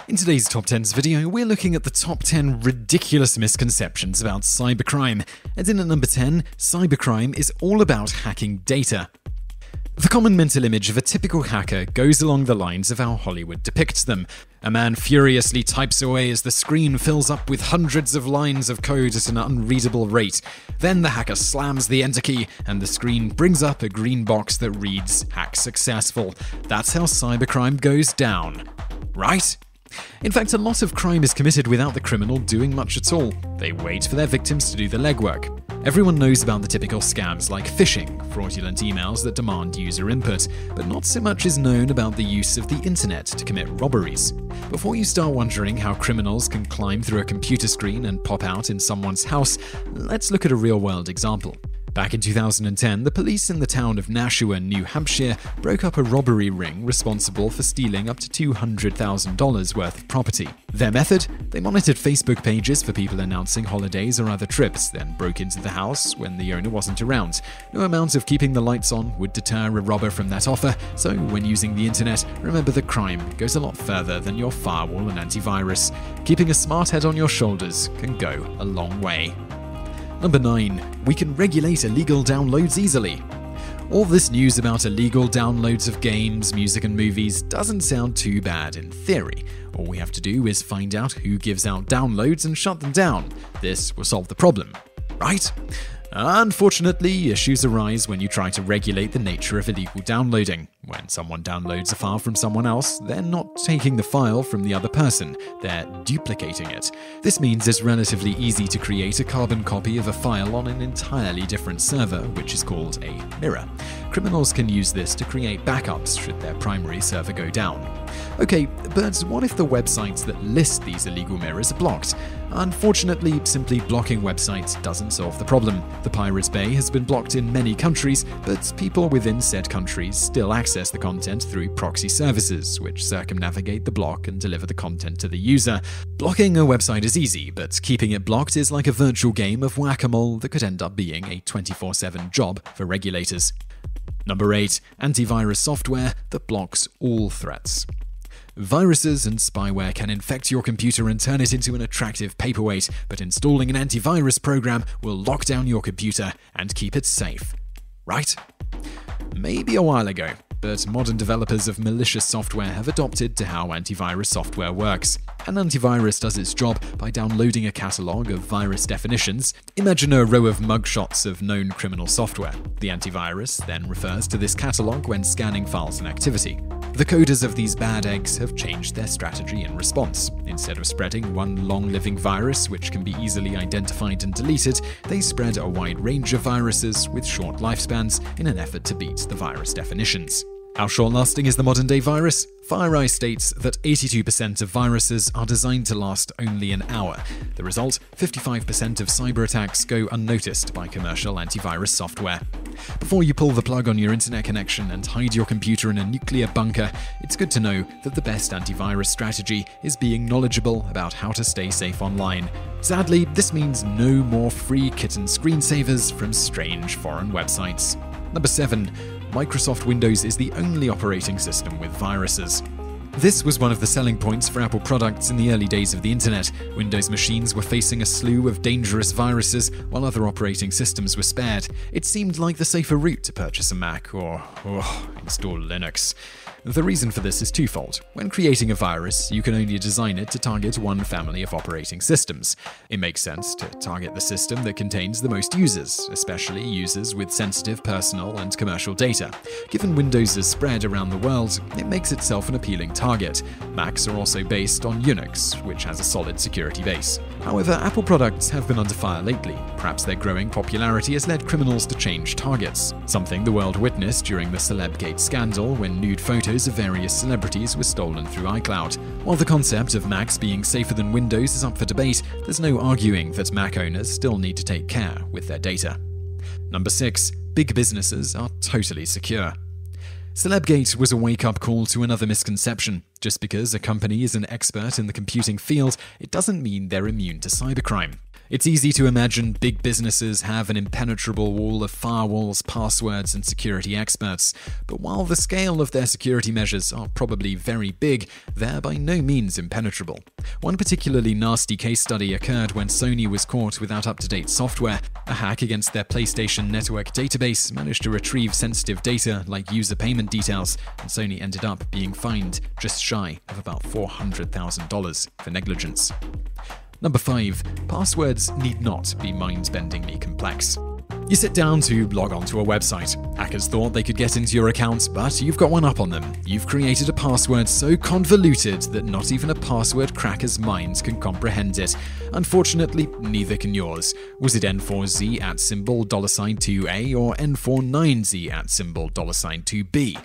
In today's TopTenz video, we're looking at the top 10 ridiculous misconceptions about cybercrime. And in at number 10, cybercrime is all about hacking data. The common mental image of a typical hacker goes along the lines of how Hollywood depicts them. A man furiously types away as the screen fills up with hundreds of lines of code at an unreadable rate. Then the hacker slams the enter key and the screen brings up a green box that reads, "Hack successful." That's how cybercrime goes down. Right? In fact, a lot of crime is committed without the criminal doing much at all. They wait for their victims to do the legwork. Everyone knows about the typical scams like phishing, fraudulent emails that demand user input, but not so much is known about the use of the internet to commit robberies. Before you start wondering how criminals can climb through a computer screen and pop out in someone's house, let's look at a real-world example. Back in 2010, the police in the town of Nashua, New Hampshire, broke up a robbery ring responsible for stealing up to $200,000 worth of property. Their method? They monitored Facebook pages for people announcing holidays or other trips, then broke into the house when the owner wasn't around. No amount of keeping the lights on would deter a robber from that offer, so when using the internet, remember that crime goes a lot further than your firewall and antivirus. Keeping a smart head on your shoulders can go a long way. Number 9. We can regulate illegal downloads easily. All this news about illegal downloads of games, music and movies doesn't sound too bad in theory. All we have to do is find out who gives out downloads and shut them down. This will solve the problem, right? Unfortunately, issues arise when you try to regulate the nature of illegal downloading. When someone downloads a file from someone else, they're not taking the file from the other person, they're duplicating it. This means it's relatively easy to create a carbon copy of a file on an entirely different server, which is called a mirror. Criminals can use this to create backups should their primary server go down. Okay, but what if the websites that list these illegal mirrors are blocked? Unfortunately, simply blocking websites doesn't solve the problem. The Pirate Bay has been blocked in many countries, but people within said countries still access the content through proxy services, which circumnavigate the block and deliver the content to the user. Blocking a website is easy, but keeping it blocked is like a virtual game of whack-a-mole that could end up being a 24/7 job for regulators. Number 8. Antivirus software that blocks all threats. Viruses and spyware can infect your computer and turn it into an attractive paperweight, but installing an antivirus program will lock down your computer and keep it safe. Right? Maybe a while ago, but modern developers of malicious software have adopted to how antivirus software works. An antivirus does its job by downloading a catalog of virus definitions. Imagine a row of mugshots of known criminal software. The antivirus then refers to this catalog when scanning files and activity. The coders of these bad eggs have changed their strategy in response. Instead of spreading one long-living virus which can be easily identified and deleted, they spread a wide range of viruses with short lifespans in an effort to beat the virus definitions. How short-lasting is the modern-day virus? FireEye states that 82% of viruses are designed to last only an hour. The result? 55% of cyber attacks go unnoticed by commercial antivirus software. Before you pull the plug on your internet connection and hide your computer in a nuclear bunker, it's good to know that the best antivirus strategy is being knowledgeable about how to stay safe online. Sadly, this means no more free kitten screensavers from strange foreign websites. Number 7. Microsoft Windows is the only operating system with viruses. This was one of the selling points for Apple products in the early days of the internet. Windows machines were facing a slew of dangerous viruses, while other operating systems were spared. It seemed like the safer route to purchase a Mac or install Linux. The reason for this is twofold. When creating a virus, you can only design it to target one family of operating systems. It makes sense to target the system that contains the most users, especially users with sensitive personal and commercial data. Given Windows is spread around the world, it makes itself an appealing target. Macs are also based on Unix, which has a solid security base. However, Apple products have been under fire lately. Perhaps their growing popularity has led criminals to change targets, something the world witnessed during the Celebgate scandal when nude photos of various celebrities were stolen through iCloud. While the concept of Macs being safer than Windows is up for debate, there's no arguing that Mac owners still need to take care with their data. Number 6. Big businesses are totally secure. Celebgate was a wake-up call to another misconception. Just because a company is an expert in the computing field, it doesn't mean they're immune to cybercrime. It's easy to imagine big businesses have an impenetrable wall of firewalls, passwords, and security experts. But while the scale of their security measures are probably very big, they're by no means impenetrable. One particularly nasty case study occurred when Sony was caught without up-to-date software. A hack against their PlayStation Network database managed to retrieve sensitive data like user payment details, and Sony ended up being fined just shy of about $400,000 for negligence. Number 5. Passwords need not be mind-bendingly complex. You sit down to log onto a website. Hackers thought they could get into your account, but you've got one up on them. You've created a password so convoluted that not even a password cracker's mind can comprehend it. Unfortunately, neither can yours. Was it N4Z at symbol $2A or N49Z at symbol $2B?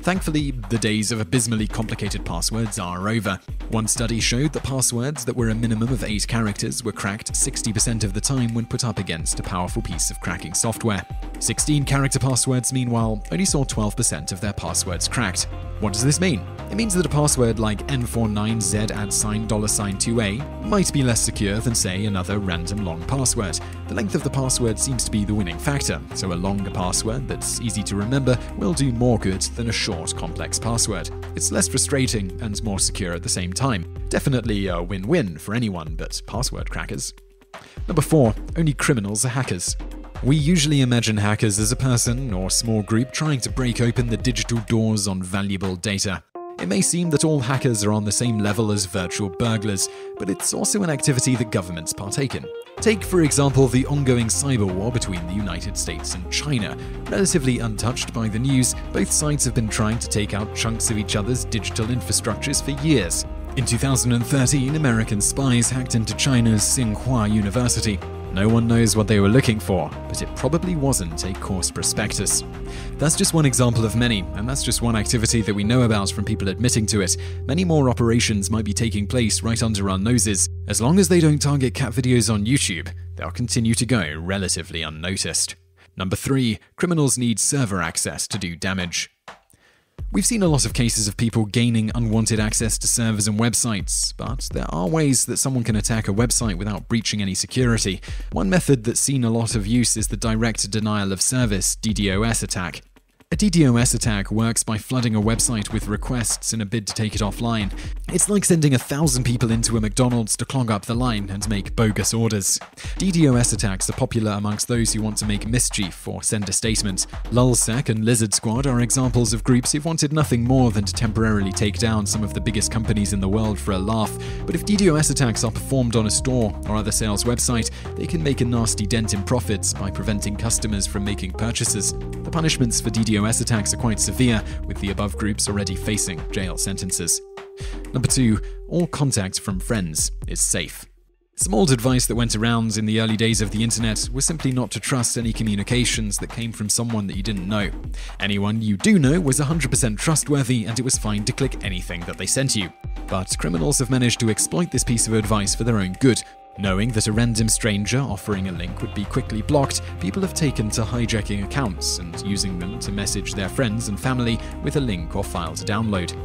Thankfully, the days of abysmally complicated passwords are over. One study showed that passwords that were a minimum of 8 characters were cracked 60% of the time when put up against a powerful piece of cracking software. 16-character passwords, meanwhile, only saw 12% of their passwords cracked. What does this mean? It means that a password like N49Z at $2A might be less secure than, say, another random long password. The length of the password seems to be the winning factor, so a longer password that's easy to remember will do more good than a short, complex password. It's less frustrating and more secure at the same time. Definitely a win-win for anyone but password crackers. Number 4. Only criminals are hackers. We usually imagine hackers as a person or small group trying to break open the digital doors on valuable data. It may seem that all hackers are on the same level as virtual burglars, but it's also an activity that governments partake in. Take, for example, the ongoing cyber war between the United States and China. Relatively untouched by the news, both sides have been trying to take out chunks of each other's digital infrastructures for years. In 2013, American spies hacked into China's Tsinghua University. No one knows what they were looking for, but it probably wasn't a course prospectus. That's just one example of many, and that's just one activity that we know about from people admitting to it. Many more operations might be taking place right under our noses. As long as they don't target cat videos on YouTube, they'll continue to go relatively unnoticed. Number 3. Criminals need server access to do damage. We've seen a lot of cases of people gaining unwanted access to servers and websites, but there are ways that someone can attack a website without breaching any security. One method that's seen a lot of use is the direct denial of service (DDoS) attack. A DDoS attack works by flooding a website with requests in a bid to take it offline. It's like sending 1,000 people into a McDonald's to clog up the line and make bogus orders. DDoS attacks are popular amongst those who want to make mischief or send a statement. Lulzsec and Lizard Squad are examples of groups who've wanted nothing more than to temporarily take down some of the biggest companies in the world for a laugh. But if DDoS attacks are performed on a store or other sales website, they can make a nasty dent in profits by preventing customers from making purchases. The punishments for DDoS attacks are quite severe, with the above groups already facing jail sentences. Number 2. All contact from friends is safe. Some old advice that went around in the early days of the internet was simply not to trust any communications that came from someone that you didn't know. Anyone you do know was 100% trustworthy, and it was fine to click anything that they sent you. But criminals have managed to exploit this piece of advice for their own good. Knowing that a random stranger offering a link would be quickly blocked, people have taken to hijacking accounts and using them to message their friends and family with a link or file to download.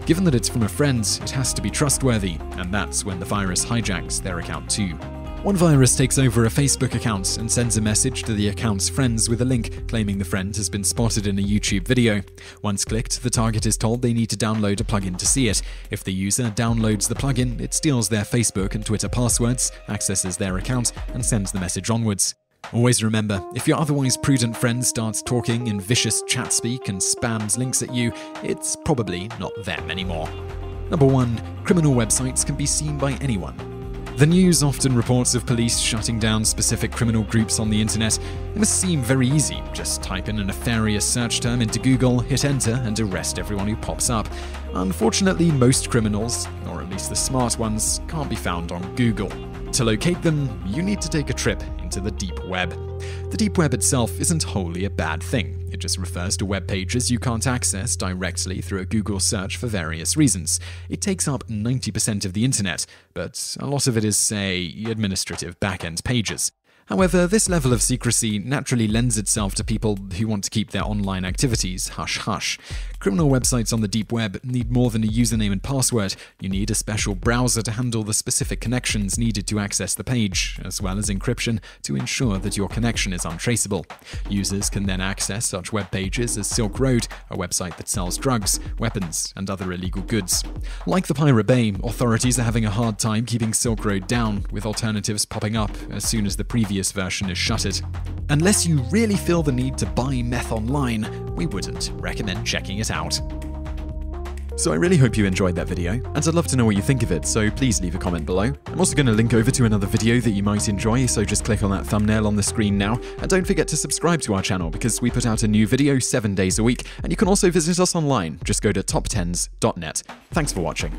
Given that it's from a friend, it has to be trustworthy, and that's when the virus hijacks their account too. One virus takes over a Facebook account and sends a message to the account's friends with a link claiming the friend has been spotted in a YouTube video. Once clicked, the target is told they need to download a plugin to see it. If the user downloads the plugin, it steals their Facebook and Twitter passwords, accesses their account, and sends the message onwards. Always remember, if your otherwise prudent friend starts talking in vicious chat speak and spams links at you, it's probably not them anymore. Number 1. Criminal websites can be seen by anyone. The news often reports of police shutting down specific criminal groups on the internet. It must seem very easy. Just type in a nefarious search term into Google, hit enter, and arrest everyone who pops up. Unfortunately, most criminals, or at least the smart ones, can't be found on Google. To locate them, you need to take a trip into the deep web. The deep web itself isn't wholly a bad thing. It just refers to web pages you can't access directly through a Google search for various reasons. It takes up 90% of the internet, but a lot of it is, say, administrative back-end pages. However, this level of secrecy naturally lends itself to people who want to keep their online activities hush-hush. Criminal websites on the deep web need more than a username and password. You need a special browser to handle the specific connections needed to access the page, as well as encryption to ensure that your connection is untraceable. Users can then access such web pages as Silk Road, a website that sells drugs, weapons, and other illegal goods. Like the Pirate Bay, authorities are having a hard time keeping Silk Road down, with alternatives popping up as soon as the previous version is shuttered. Unless you really feel the need to buy meth online, we wouldn't recommend checking it out. So I really hope you enjoyed that video, and I'd love to know what you think of it, so please leave a comment below. I'm also going to link over to another video that you might enjoy, so just click on that thumbnail on the screen now, and don't forget to subscribe to our channel because we put out a new video 7 days a week, and you can also visit us online. Just go to TopTenz.net. Thanks for watching.